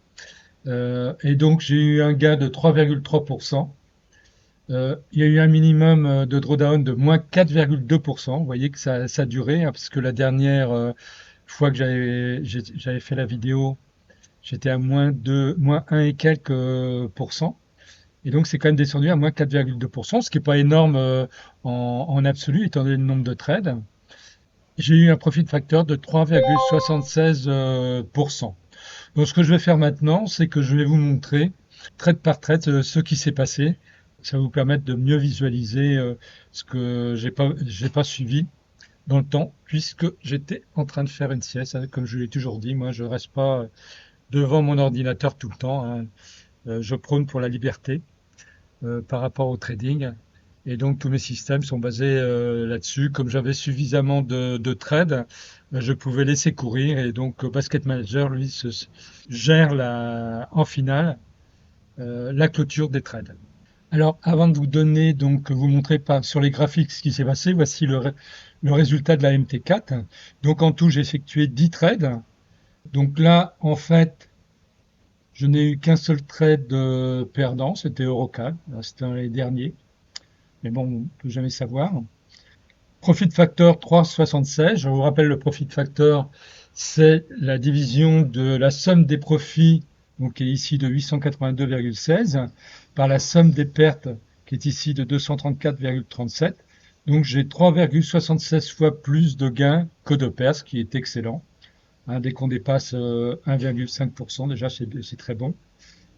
Et donc j'ai eu un gain de 3,3%. Il y a eu un minimum de drawdown de moins 4,2%. Vous voyez que ça a duré, hein, parce que la dernière fois que j'avais fait la vidéo, j'étais à moins 1 et quelques pourcents. Et donc, c'est quand même descendu à moins 4,2%, ce qui n'est pas énorme en absolu, étant donné le nombre de trades. J'ai eu un profit factor de 3,76%. Donc, ce que je vais faire maintenant, c'est que je vais vous montrer, trade par trade, ce qui s'est passé. Ça va vous permettre de mieux visualiser ce que j'ai pas suivi dans le temps, puisque j'étais en train de faire une sieste. Comme je l'ai toujours dit, moi, je reste pas devant mon ordinateur tout le temps, hein. Je prône pour la liberté par rapport au trading. Et donc tous mes systèmes sont basés là-dessus. Comme j'avais suffisamment de trades, je pouvais laisser courir. Et donc Basket Manager, lui, gère en finale la clôture des trades. Alors avant de vous donner, donc vous montrer sur les graphiques ce qui s'est passé, voici le résultat de la MT4. Donc en tout, j'ai effectué 10 trades. Donc là, en fait, je n'ai eu qu'un seul trade perdant, c'était Eurocad, c'était l'année dernière. Mais bon, on ne peut jamais savoir. Profit factor 3,76. Je vous rappelle, le profit factor, c'est la division de la somme des profits, donc qui est ici de 882,16, par la somme des pertes, qui est ici de 234,37. Donc j'ai 3,76 fois plus de gains que de pertes, ce qui est excellent. Hein, dès qu'on dépasse 1,5%, déjà c'est très bon.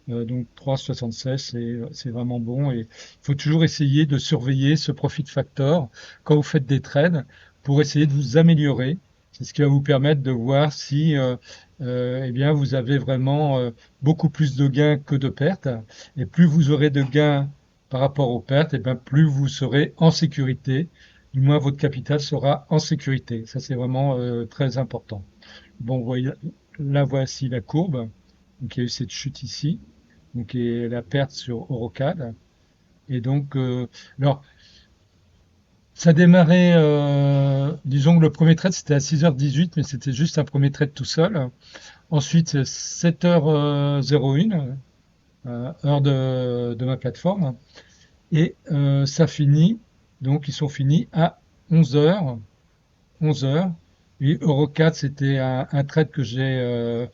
Donc 3,76, c'est vraiment bon. Et il faut toujours essayer de surveiller ce profit factor quand vous faites des trades pour essayer de vous améliorer. C'est ce qui va vous permettre de voir si eh bien, vous avez vraiment beaucoup plus de gains que de pertes. Et plus vous aurez de gains par rapport aux pertes, et bien plus vous serez en sécurité. Du moins, votre capital sera en sécurité. Ça, c'est vraiment très important. Bon, voyez, là, voici la courbe. Donc, il y a eu cette chute ici, donc et la perte sur Eurocad. Et donc, alors, ça démarrait, disons que le premier trade c'était à 6h18, mais c'était juste un premier trade tout seul. Ensuite, 7h01, heure de ma plateforme. Et ça finit, donc ils sont finis à 11h. 11h. Et Eurocad, c'était un trade que j'ai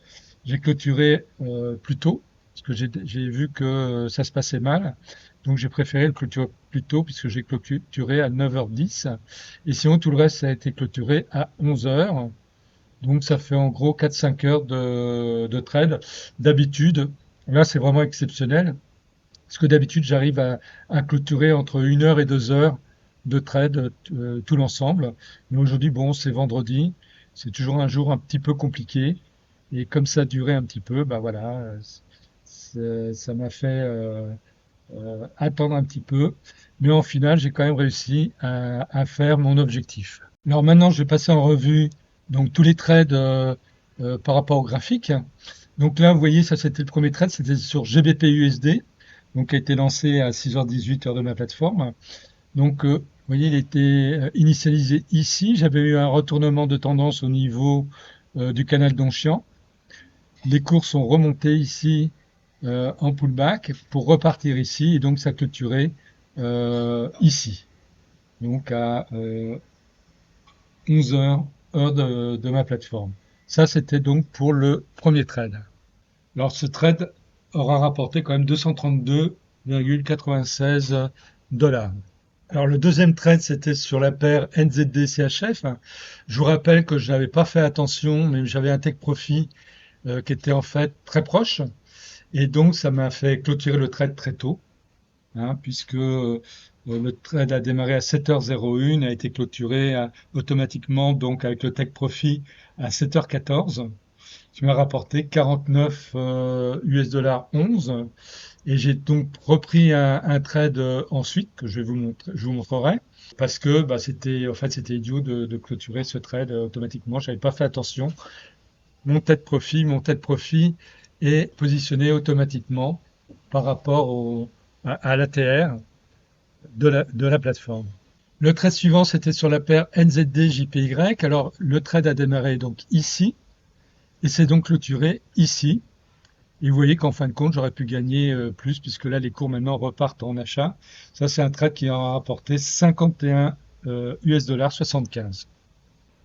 clôturé plus tôt, parce que j'ai vu que ça se passait mal. Donc j'ai préféré le clôturer plus tôt, puisque j'ai clôturé à 9h10. Et sinon, tout le reste, ça a été clôturé à 11h. Donc ça fait en gros 4-5 heures de trade. D'habitude, là c'est vraiment exceptionnel, parce que d'habitude j'arrive à clôturer entre 1 heure et 2 heures de trade tout l'ensemble. Mais aujourd'hui, bon, c'est vendredi, c'est toujours un jour un petit peu compliqué. Et comme ça a duré un petit peu, bah voilà, ça m'a fait attendre un petit peu. Mais en final, j'ai quand même réussi à faire mon objectif. Alors maintenant, je vais passer en revue donc tous les trades par rapport au graphique. Donc là, vous voyez, ça c'était le premier trade, c'était sur GBP/USD, donc qui a été lancé à 6h18 heure de ma plateforme. Donc, vous voyez, il était initialisé ici. J'avais eu un retournement de tendance au niveau du canal Donchian. Les cours sont remontés ici en pullback pour repartir ici et donc ça clôturait ici. Donc à 11 heures, heure de ma plateforme. Ça, c'était donc pour le premier trade. Alors, ce trade aura rapporté quand même 232,96 $. Alors, le deuxième trade, c'était sur la paire NZD-CHF. Je vous rappelle que je n'avais pas fait attention, mais j'avais un take profit qui était en fait très proche. Et donc, ça m'a fait clôturer le trade très tôt. hein, puisque le trade a démarré à 7h01, a été clôturé automatiquement donc avec le take profit à 7h14, qui m'a rapporté 49 US dollars 11. Et j'ai donc repris un trade ensuite que je vous montrerai, parce que bah, c'était idiot de clôturer ce trade automatiquement. J'avais pas fait attention. Mon tête profit est positionné automatiquement par rapport à l'ATR de la plateforme. Le trade suivant, c'était sur la paire NZD-JPY. Alors, le trade a démarré donc ici et s'est donc clôturé ici. Et vous voyez qu'en fin de compte, j'aurais pu gagner plus puisque là, les cours maintenant repartent en achat. Ça, c'est un trade qui a rapporté 51 US dollars 75.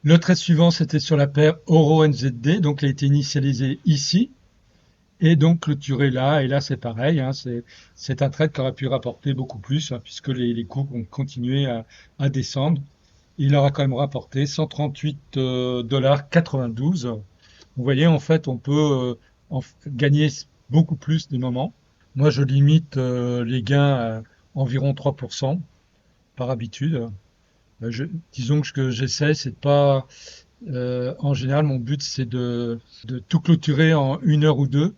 Le trade suivant, c'était sur la paire Euro-NZD. Donc, il a été initialisé ici et donc clôturé là. Et là, c'est pareil, hein, c'est un trade qui aurait pu rapporter beaucoup plus, hein, puisque les cours ont continué à descendre. Il aura quand même rapporté 138 dollars 92. Vous voyez, en fait, on peut gagner beaucoup plus des moments. Moi, je limite les gains à environ 3% par habitude. Disons que ce que j'essaie, c'est pas. En général, mon but, c'est de tout clôturer en 1 heure ou deux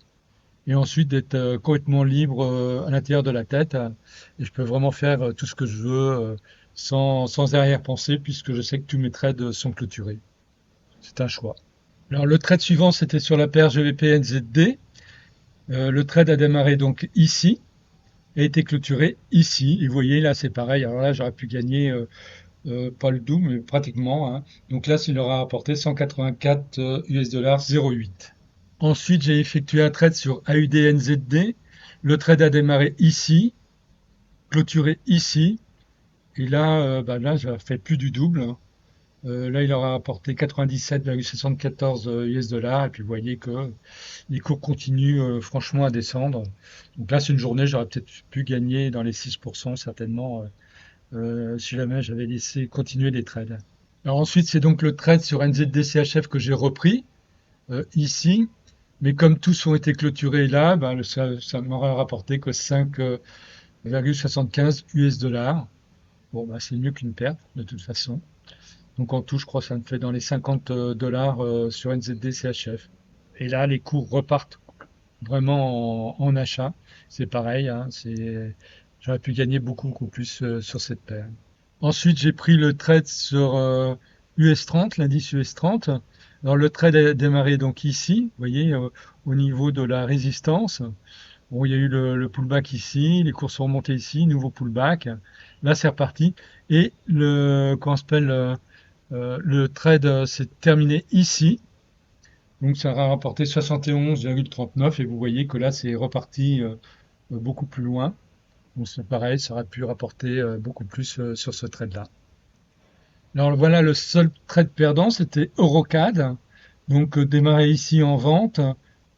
et ensuite d'être complètement libre à l'intérieur de la tête. Et je peux vraiment faire tout ce que je veux sans arrière-pensée puisque je sais que tous mes trades sont clôturés. C'est un choix. Alors le trade suivant, c'était sur la paire GBP-NZD. Le trade a démarré donc ici et a été clôturé ici. Et vous voyez, là, c'est pareil. Alors là, j'aurais pu gagner pas le double, mais pratiquement, hein. Donc là, il aura apporté 184 US dollars 0,8. Ensuite, j'ai effectué un trade sur AUD-NZD. Le trade a démarré ici, clôturé ici. Et là, là, j'ai fait plus du double, hein. Là, il aura apporté 97,74 US dollars. Et puis, vous voyez que les cours continuent franchement à descendre. Donc là, c'est une journée, j'aurais peut-être pu gagner dans les 6% certainement si jamais j'avais laissé continuer les trades. Alors ensuite, c'est donc le trade sur NZD-CHF que j'ai repris ici. Mais comme tous ont été clôturés là, ça m'aurait rapporté que 5,75 US dollars. Bon, c'est mieux qu'une perte, de toute façon. Donc en tout, je crois que ça me fait dans les 50 dollars sur NZD CHF. Et là, les cours repartent vraiment en achat. C'est pareil, hein, j'aurais pu gagner beaucoup, beaucoup plus sur cette paire. Ensuite, j'ai pris le trade sur US 30, l'indice US 30. Alors le trade a démarré donc ici, vous voyez, au niveau de la résistance. Bon, il y a eu le pullback ici, les cours sont remontés ici, nouveau pullback. Là, c'est reparti. Et comment s'appelle, le trade s'est terminé ici. Donc, ça a rapporté 71,39. Et vous voyez que là, c'est reparti beaucoup plus loin. Donc, c'est pareil, ça aurait pu rapporter beaucoup plus sur ce trade-là. Alors, voilà, le seul trade perdant, c'était Eurocad. Donc, démarré ici en vente,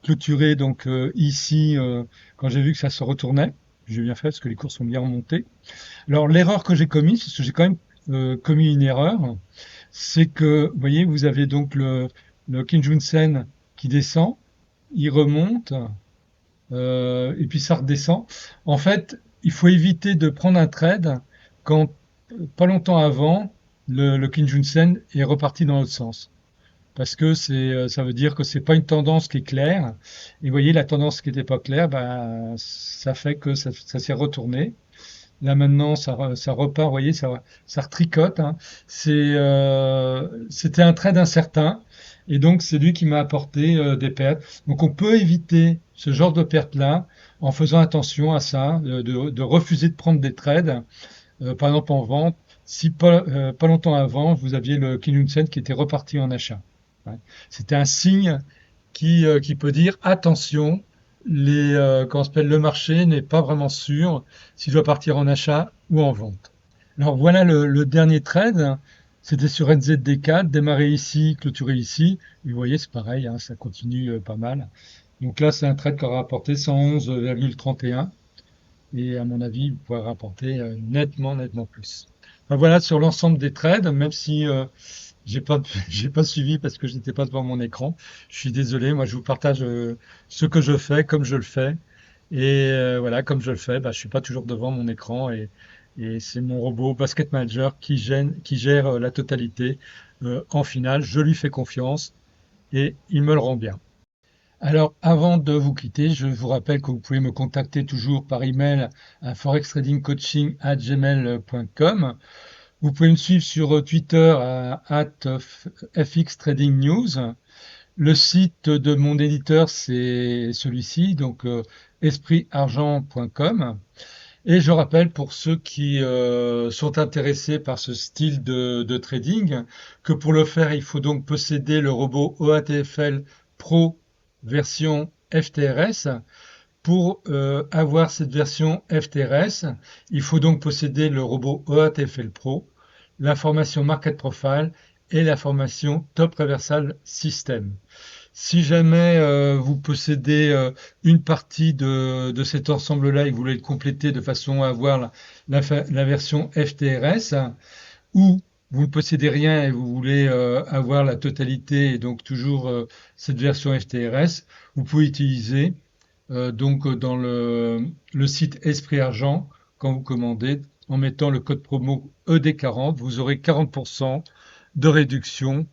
clôturé donc ici quand j'ai vu que ça se retournait. J'ai bien fait parce que les cours sont bien remontés. Alors, l'erreur que j'ai commise, parce que j'ai quand même commis une erreur, c'est que, vous voyez, vous avez donc le Kijun-sen qui descend, il remonte, et puis ça redescend. En fait, il faut éviter de prendre un trade quand, pas longtemps avant, le Kijun-sen est reparti dans l'autre sens. Parce que ça veut dire que c'est pas une tendance qui est claire. Et vous voyez, la tendance qui n'était pas claire, ça fait que ça s'est retourné. Là maintenant, ça repart, vous voyez, ça retricote, hein. C'était un trade incertain, et donc c'est lui qui m'a apporté des pertes. Donc on peut éviter ce genre de pertes-là en faisant attention à ça, de refuser de prendre des trades, par exemple en vente, si pas longtemps avant, vous aviez le Kijun-sen qui était reparti en achat. Ouais. C'était un signe qui peut dire attention, comment s'appelle, le marché n'est pas vraiment sûr s'il doit partir en achat ou en vente. Alors voilà le dernier trade, c'était sur NZD4, démarré ici, clôturé ici. Et vous voyez, c'est pareil, hein, ça continue pas mal. Donc là, c'est un trade qui aura rapporté 111,31. Et à mon avis, vous pourrez rapporter nettement, nettement plus. Enfin, voilà sur l'ensemble des trades, même si j'ai pas suivi parce que je n'étais pas devant mon écran. Je suis désolé, moi je vous partage ce que je fais, comme je le fais. Et voilà, comme je le fais, je suis pas toujours devant mon écran et c'est mon robot Basket Manager qui gère la totalité en finale. Je lui fais confiance et il me le rend bien. Alors, avant de vous quitter, je vous rappelle que vous pouvez me contacter toujours par email à forextradingcoaching@gmail.com. Vous pouvez me suivre sur Twitter à @fxtradingnews. Le site de mon éditeur, c'est celui-ci, donc espritargent.com. Et je rappelle pour ceux qui sont intéressés par ce style de trading que pour le faire, il faut donc posséder le robot OATFL Pro version FTRS. Pour avoir cette version FTRS, il faut donc posséder le robot OATFL Pro, la formation Market Profile et la formation Top Reversal System. Si jamais vous possédez une partie de cet ensemble-là et que vous voulez le compléter de façon à avoir la version FTRS, ou vous ne possédez rien et vous voulez avoir la totalité et donc toujours cette version FTRS, vous pouvez utiliser donc dans le site Esprit Argent, quand vous commandez, en mettant le code promo ED40, vous aurez 40% de réduction,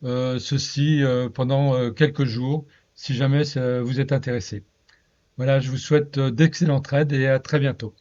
ceci pendant quelques jours, si jamais vous êtes intéressé. Voilà, je vous souhaite d'excellentes trades et à très bientôt.